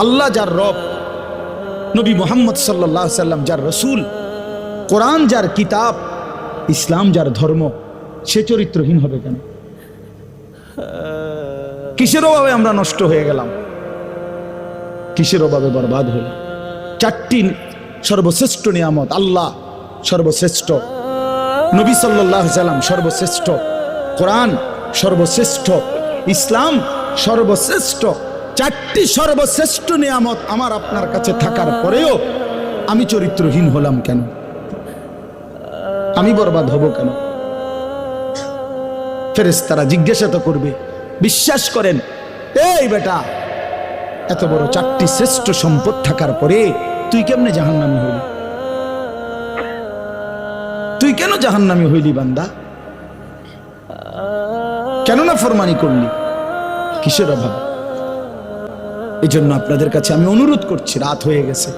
আল্লাহ যার রব, নবী মুহাম্মদ সাল্লাল্লাহু আলাইহি সাল্লাম যার রসুল, কোরআন যার কিতাব, ইসলাম যার ধর্ম, সে চরিত্রহীন হবে কেন? কিসের অভাবে আমরা নষ্ট হয়ে গেলাম? কিসের অভাবে বরবাদ হলাম? চারটি সর্বশ্রেষ্ঠ নিয়ামত, আল্লাহ সর্বশ্রেষ্ঠ, নবী সাল্লাল্লাহু আলাইহি সাল্লাম সর্বশ্রেষ্ঠ, কোরআন সর্বশ্রেষ্ঠ, ইসলাম সর্বশ্রেষ্ঠ। চারটি সর্বশ্রেষ্ঠ নিয়ামত আমার আপনার কাছে থাকার পরেও আমি চরিত্রহীন হলাম কেন? আমি বরবাদ হব কেন? ফেরেশতারা জিজ্ঞাসা তো করবে। বিশ্বাস করেন, এই বেটা, এত বড় চারটি শ্রেষ্ঠ সম্পদ থাকার পরে তুই কেমনে জাহান্নামী হইলি? তুই কেন জাহান্নামী হইলি বান্দা? কেন না ফরমানি করলি? কিসের অভাব? এই জন্য আপনাদের কাছে আমি অনুরোধ করছি, রাত হয়ে গেছে,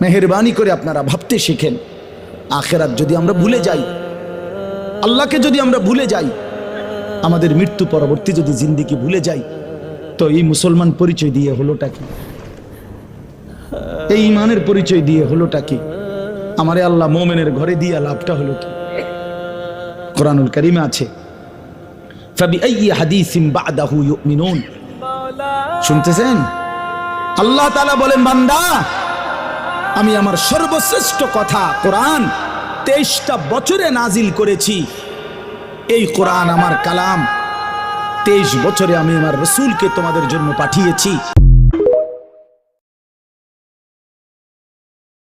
মেহেরবানি করে আপনারা ভাবতে শিখেন। আখেরাত যদি আমরা ভুলে যাই, আল্লাহকে যদি আমরা ভুলে যাই, আমাদের মৃত্যু পরবর্তী যদি জিন্দেগি ভুলে যাই, তো এই মুসলমান পরিচয় দিয়ে হলোটা কি? এই ইমানের পরিচয় দিয়ে হলোটা কি? আমারে আল্লাহ মোমেনের ঘরে দিয়ে লাভটা হলো কি? কোরআনুল কারীমে আছে, ফাবিআইয়ি হাদিসিন বা'দাহু ইউমিনুন। শুনতেছেন? আল্লাহ তাআলা বলেন, বান্দা, আমি আমার সর্বশ্রেষ্ঠ কথা কোরআন 23টা বছরে নাজিল করেছি। এই কোরআন আমার কালাম, 23 বছরে আমি আমার রাসূলকে তোমাদের জন্য পাঠিয়েছি।